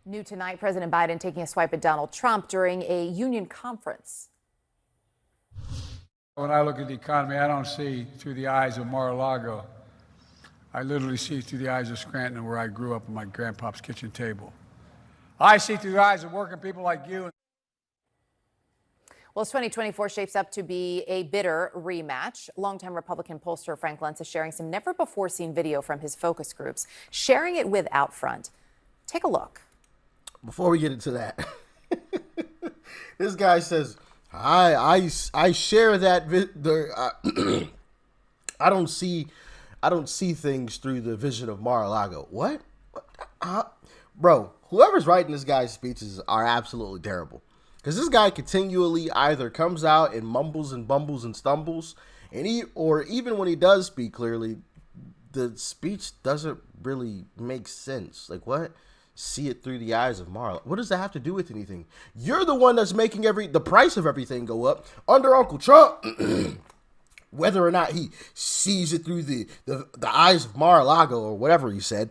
New tonight, President Biden taking a swipe at Donald Trump during a union conference. When I look at the economy, I don't see through the eyes of Mar-a-Lago. I literally see through the eyes of Scranton, where I grew up at my grandpa's kitchen table. I see through the eyes of working people like you. Well, as 2024 shapes up to be a bitter rematch, longtime Republican pollster Frank Luntz is sharing some never-before-seen video from his focus groups, sharing it with Outfront. Take a look. Before we get into that, this guy says, I share that I don't see things through the vision of Mar-a-Lago. What? Bro, whoever's writing this guy's speeches are absolutely terrible. Because this guy continually either comes out and mumbles and bumbles and stumbles, or even when he does speak clearly, the speech doesn't really make sense. Like, what? See it through the eyes of Marla. What does that have to do with anything? You're the one that's making the price of everything go up under Uncle Trump. Whether or not he sees it through the eyes of Mar-a-Lago or whatever he said,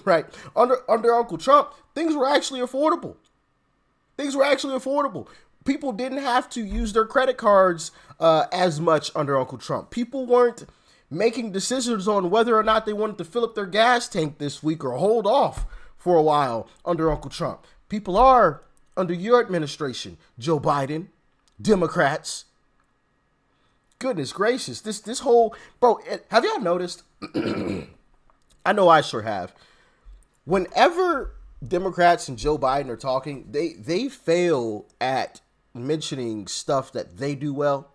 right? Under Uncle Trump, things were actually affordable. People didn't have to use their credit cards as much under Uncle Trump. People weren't making decisions on whether or not they wanted to fill up their gas tank this week or hold off for a while under Uncle Trump. People are under your administration, Joe Biden, Democrats. Goodness gracious, this whole, bro, have y'all noticed? I know I sure have. Whenever Democrats and Joe Biden are talking, they fail at mentioning stuff that they do well.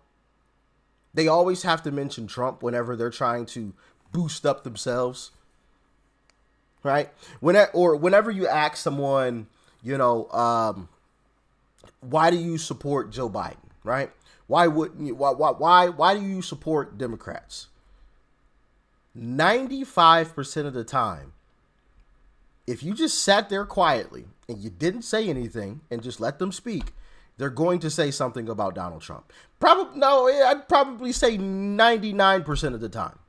They always have to mention Trump whenever they're trying to boost up themselves. Right? Whenever you ask someone, why do you support Joe Biden? Right? Why wouldn't you? Why do you support Democrats? 95% of the time, if you just sat there quietly and you didn't say anything and just let them speak, they're going to say something about Donald Trump. I'd probably say 99% of the time.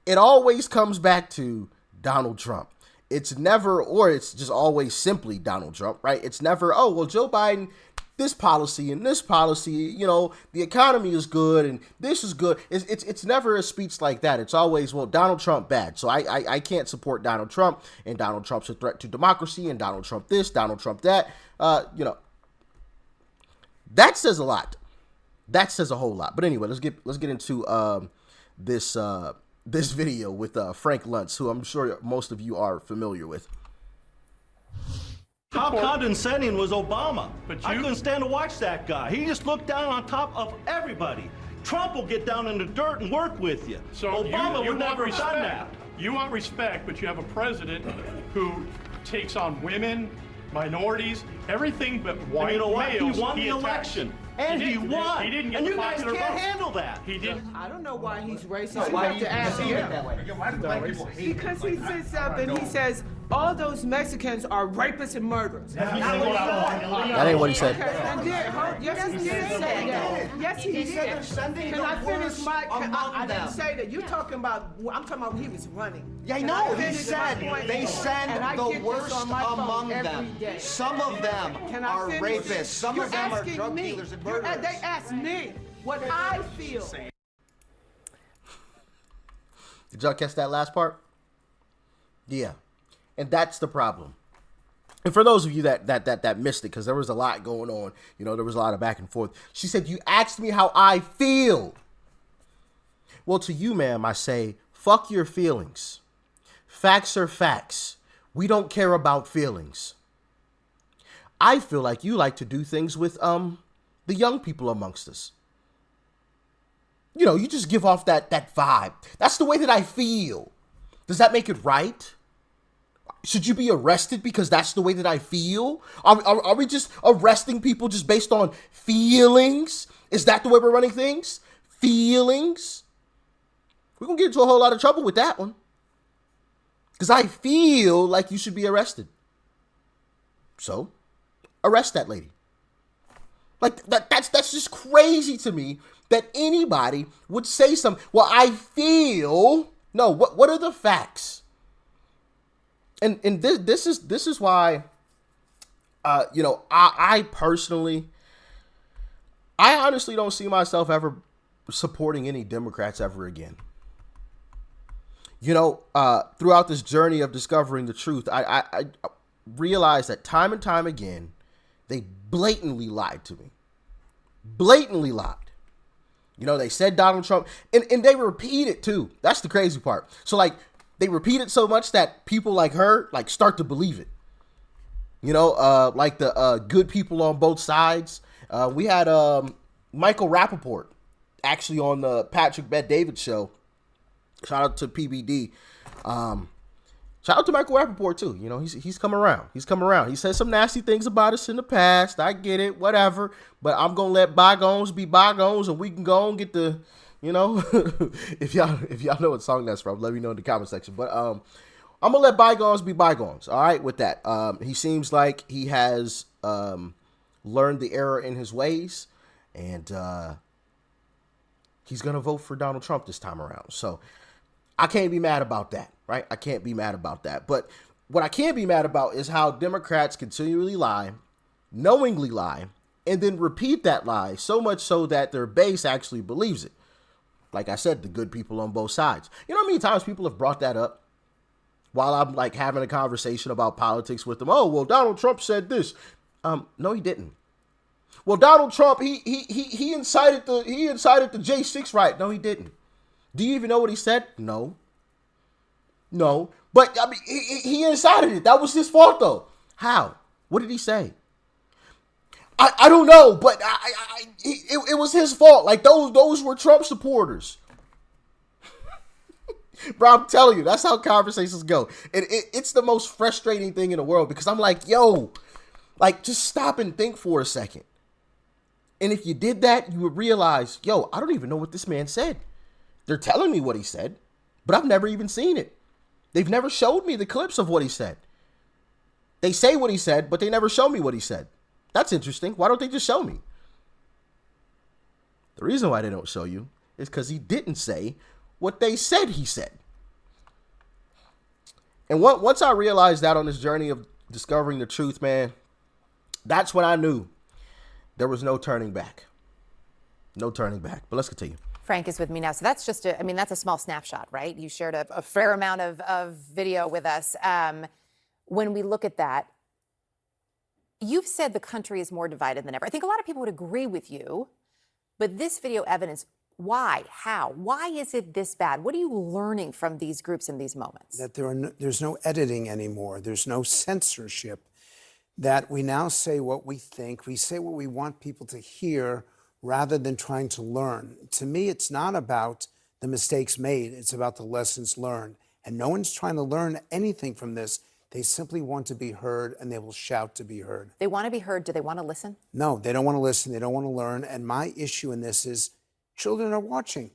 It always comes back to Donald Trump. It's never, or it's just always simply Donald Trump, right? It's never, oh, well, Joe Biden, this policy and this policy, the economy is good and this is good. It's never a speech like that. It's always, well, Donald Trump bad. So I can't support Donald Trump, and Donald Trump's a threat to democracy, and Donald Trump this, Donald Trump that. That says a lot. That says a whole lot. But anyway, let's get into this video with Frank Luntz, who I'm sure most of you are familiar with. Top condescending was Obama. I couldn't stand to watch that guy. He just looked down on top of everybody. Trump will get down in the dirt and work with you. So Obama you would never have done that. You want respect, but you have a president who takes on women, minorities, everything but white And you know what? males. He won the attacks. election. And he won. He didn't get and the you guys popular can't vote. handle that. He didn't. I don't know why he's racist. No, why do you see it that way? Why do black people hate Because he sits up and he says all those Mexicans are rapists and murderers. That ain't what he said. Yes, he did say that. Yes, he did. said they're sending Can the I finish worst my? I among didn't them. say that. You're talking about. I'm talking about when he was running. Yeah, I Can know. He finish said my point? they And send I the get this worst on my phone among every them. day. Some of them Can I are finish? rapists. Some You're of them are asking drug me. dealers and You're- murderers. They asked me what I feel. Did y'all catch that last part? Yeah. And that's the problem. And for those of you that missed it, because there was a lot going on, there was a lot of back and forth. She said, you asked me how I feel. Well, to you, ma'am, I say, fuck your feelings. Facts are facts. We don't care about feelings. I feel like you like to do things with the young people amongst us. You just give off that vibe. That's the way that I feel. Does that make it right? Should you be arrested because that's the way that I feel? Are we just arresting people just based on feelings? Is that the way we're running things? Feelings? We're going to get into a whole lot of trouble with that one. Because I feel like you should be arrested. So, arrest that lady. Like, that's just crazy to me that anybody would say something. Well, I feel... No, what are the facts? And this is why I personally, I honestly don't see myself ever supporting any Democrats ever again. Throughout this journey of discovering the truth, I realized that time and time again, they blatantly lied to me. Blatantly lied. They said Donald Trump, and they repeat it too. That's the crazy part. So they repeat it so much that people like her start to believe it. Like the good people on both sides. We had Michael Rappaport actually on the Patrick Bet-David show. Shout out to PBD. Shout out to Michael Rappaport too. He's come around. He's come around. He said some nasty things about us in the past. I get it, whatever. But I'm gonna let bygones be bygones, and we can go and get the, if y'all know what song that's from, let me know in the comment section. But I'm gonna let bygones be bygones. All right, with that. He seems like he has learned the error in his ways, and he's gonna vote for Donald Trump this time around. So I can't be mad about that, right? I can't be mad about that. But what I can be mad about is how Democrats continually lie, knowingly lie, and then repeat that lie so much so that their base actually believes it. Like I said, the good people on both sides. You know how many times people have brought that up while I'm having a conversation about politics with them? Oh, well, Donald Trump said this. No, he didn't. Well, Donald Trump, he incited the J6 riot. No, he didn't. Do you even know what he said? No. But I mean, he incited it. That was his fault, though. How? What did he say? I don't know, but it was his fault. Those were Trump supporters. Bro, I'm telling you, that's how conversations go. And it's the most frustrating thing in the world because I'm like, yo, just stop and think for a second. And if you did that, you would realize, yo, I don't even know what this man said. They're telling me what he said, but I've never even seen it. They've never showed me the clips of what he said. They say what he said, but they never show me what he said. That's interesting. Why don't they just show me? The reason why they don't show you is because he didn't say what they said he said. And once I realized that on this journey of discovering the truth, man, that's when I knew there was no turning back. No turning back. But let's continue. Frank is with me now. So that's just that's a small snapshot, right? You shared a fair amount of video with us. When we look at that, you've said the country is more divided than ever. I think a lot of people would agree with you, but this video evidence, why? How? Why is it this bad? What are you learning from these groups in these moments? That there's no editing anymore. There's no censorship. That we now say what we think. We say what we want people to hear rather than trying to learn. To me, it's not about the mistakes made. It's about the lessons learned. And no one's trying to learn anything from this. They simply want to be heard, and they will shout to be heard. They want to be heard. Do they want to listen? No, they don't want to listen. They don't want to learn. And my issue in this is children are watching.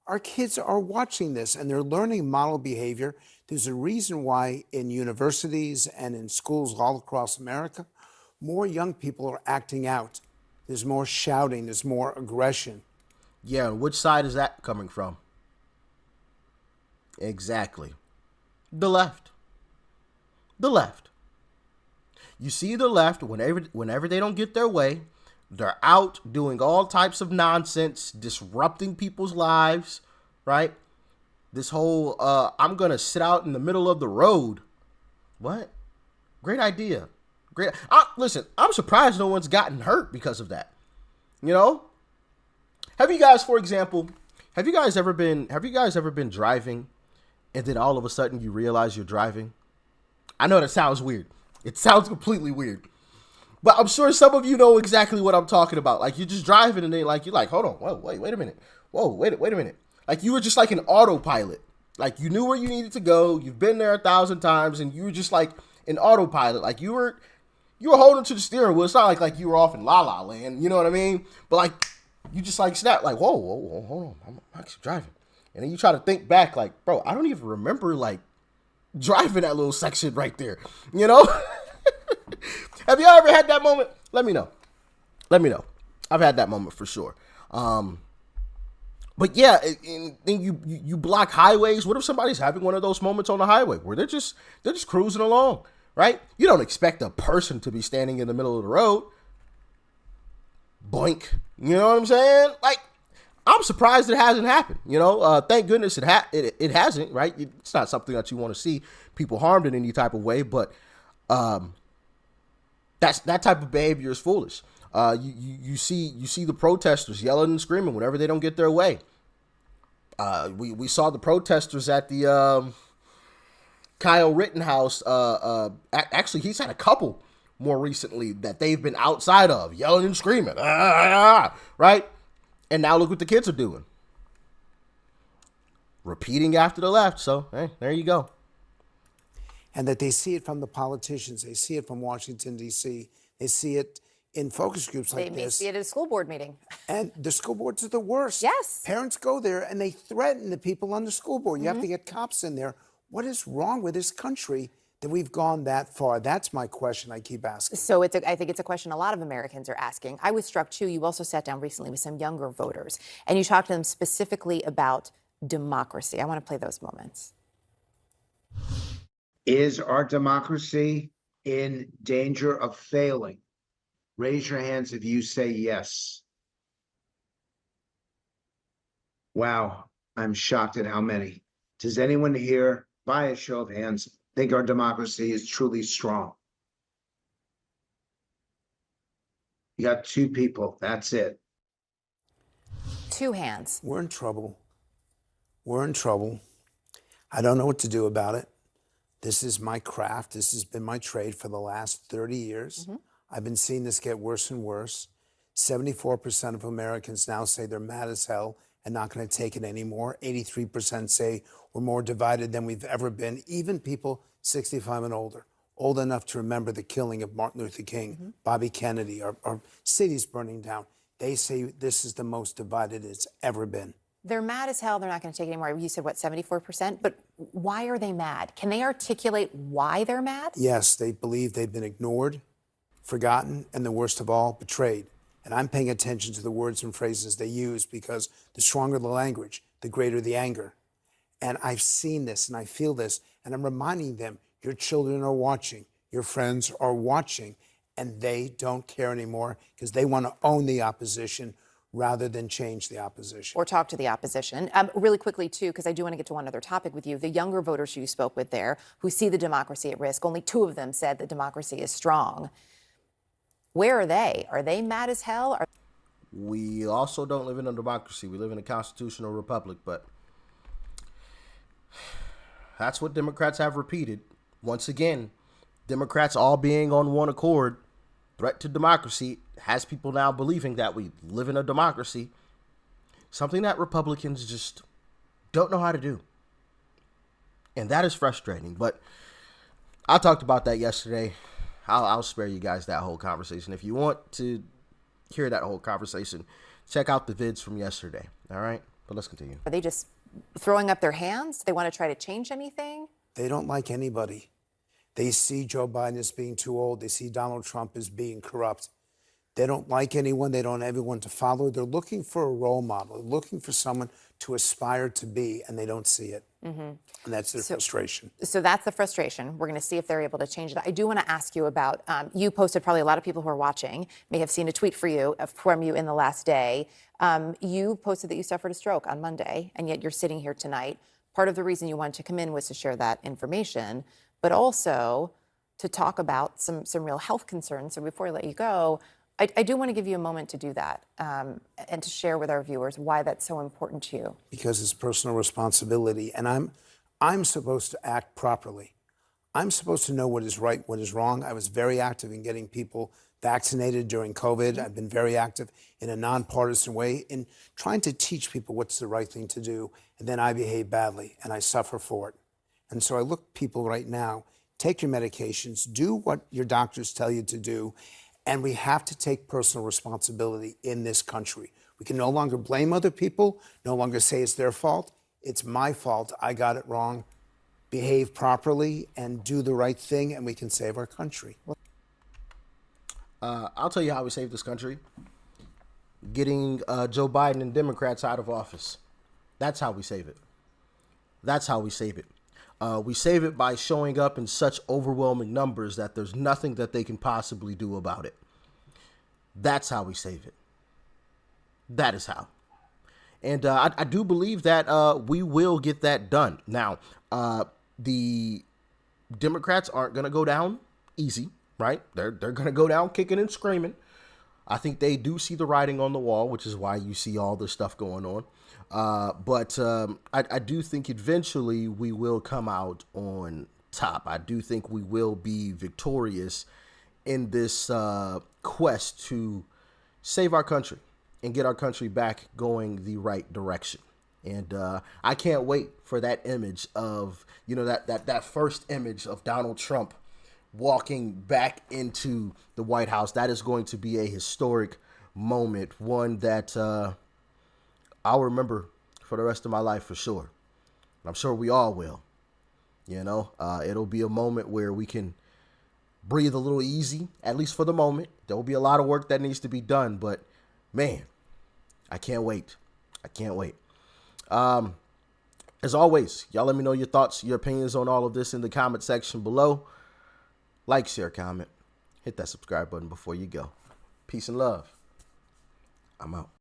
Our kids are watching this, and they're learning model behavior. There's a reason why in universities and in schools all across America, more young people are acting out. There's more shouting. There's more aggression. Yeah, which side is that coming from? Exactly. The left. The left. You see the left, whenever they don't get their way, they're out doing all types of nonsense, disrupting people's lives, right? This whole, I'm going to sit out in the middle of the road. What? Great idea. Great. Listen, I'm surprised no one's gotten hurt because of that. Have you guys, for example, have you guys ever been driving and then all of a sudden you realize you're driving? I know that sounds weird. It sounds completely weird. But I'm sure some of you know exactly what I'm talking about. You're just driving and then you're like, hold on. Whoa, wait a minute. Whoa, wait a minute. You were just like an autopilot. You knew where you needed to go. You've been there 1,000 times and you were just like an autopilot. You were holding to the steering wheel. It's not like you were off in La La Land. You know what I mean? But you just snap. Whoa, hold on. I'm actually driving. And then you try to think back bro, I don't even remember driving that little section right there. Have you ever had that moment? Let me know. I've had that moment for sure. But yeah, and then you block highways. What if somebody's having one of those moments on the highway where they're just cruising along, right? You don't expect a person to be standing in the middle of the road. Boink. You know what I'm saying? Like, I'm surprised it hasn't happened. Thank goodness it hasn't, right? It's not something that you want to see people harmed in any type of way, but that type of behavior is foolish. You see the protesters yelling and screaming whenever they don't get their way. We saw the protesters at the Kyle Rittenhouse. Actually, he's had a couple more recently that they've been outside of, yelling and screaming, right? And now look what the kids are doing. Repeating after the left. So, hey, there you go. And that they see it from the politicians. They see it from Washington, D.C. They see it in focus groups like They may this. see it at a school board meeting. And the school boards are the worst. Yes. Parents go there and they threaten the people on the school board. You have to get cops in there. What is wrong with this country that we've gone that far? That's my question I keep asking. So I think it's a question a lot of Americans are asking. I was struck, too. You also sat down recently with some younger voters, and you talked to them specifically about democracy. I want to play those moments. Is our democracy in danger of failing? Raise your hands if you say yes. Wow, I'm shocked at how many. Does anyone here, by a show of hands, think our democracy is truly strong? You got 2 people, that's it. 2 hands. We're in trouble. We're in trouble. I don't know what to do about it. This is my craft. This has been my trade for the last 30 years. I've been seeing this get worse and worse. 74% of Americans now say they're mad as hell and not going to take it anymore. 83% say we're more divided than we've ever been. Even people 65 and older, old enough to remember the killing of Martin Luther King, Bobby Kennedy, our cities burning down. They say this is the most divided it's ever been. They're mad as hell. They're not going to take it anymore. You said, what, 74%? But why are they mad? Can they articulate why they're mad? Yes, they believe they've been ignored, forgotten, and the worst of all, betrayed. And I'm paying attention to the words and phrases they use because the stronger the language, the greater the anger. And I've seen this and I feel this, and I'm reminding them, your children are watching, your friends are watching, and they don't care anymore because they want to own the opposition rather than change the opposition. Or talk to the opposition. Really quickly, too, because I do want to get to one other topic with you. The younger voters who you spoke with there who see the democracy at risk, only 2 of them said that democracy is strong. Where are they? Are they mad as hell? We also don't live in a democracy. We live in a constitutional republic, but that's what Democrats have repeated. Once again, Democrats all being on one accord, threat to democracy, has people now believing that we live in a democracy, something that Republicans just don't know how to do. And that is frustrating. But I talked about that yesterday. I'll spare you guys that whole conversation. If you want to hear that whole conversation, check out the vids from yesterday. All right? But let's continue. Are they just throwing up their hands? Do they want to try to change anything? They don't like anybody. They see Joe Biden as being too old. They see Donald Trump as being corrupt. They don't like anyone. They don't have anyone to follow. They're looking for a role model. They're looking for someone to aspire to be, and they don't see it. And that's their frustration. So that's the frustration. We're going to see if they're able to change it. I do want to ask you about, you posted, probably a lot of people who are watching may have seen a tweet from you in the last day. You posted that you suffered a stroke on Monday, and yet you're sitting here tonight. Part of the reason you wanted to come in was to share that information, but also to talk about some real health concerns. So before I let you go, I do want to give you a moment to do that and to share with our viewers why that's so important to you. Because it's personal responsibility, and I'm supposed to act properly. I'm supposed to know what is right, what is wrong. I was very active in getting people vaccinated during COVID. I've been very active in a nonpartisan way in trying to teach people what's the right thing to do, and then I behave badly, and I suffer for it. And so I look at people right now, take your medications, do what your doctors tell you to do, and we have to take personal responsibility in this country. We can no longer blame other people, no longer say it's their fault. It's my fault. I got it wrong. Behave properly and do the right thing, and we can save our country. I'll tell you how we save this country. Getting Joe Biden and Democrats out of office. That's how we save it. That's how we save it. We save it by showing up in such overwhelming numbers that there's nothing that they can possibly do about it. That's how we save it. That is how. And I do believe that we will get that done. Now, the Democrats aren't going to go down easy, right? They're going to go down kicking and screaming. I think they do see the writing on the wall, which is why you see all this stuff going on. But I do think eventually we will come out on top. I do think we will be victorious in this quest to save our country and get our country back going the right direction. And I can't wait for that image of, that first image of Donald Trump walking back into the White House. That is going to be a historic moment, one that I'll remember for the rest of my life for sure. I'm sure we all will. It'll be a moment where we can breathe a little easy, at least for the moment. There will be a lot of work that needs to be done, but man, I can't wait. I can't wait. As always, y'all let me know your thoughts, your opinions on all of this in the comment section below. Like, share, comment, hit that subscribe button before you go. Peace and love. I'm out.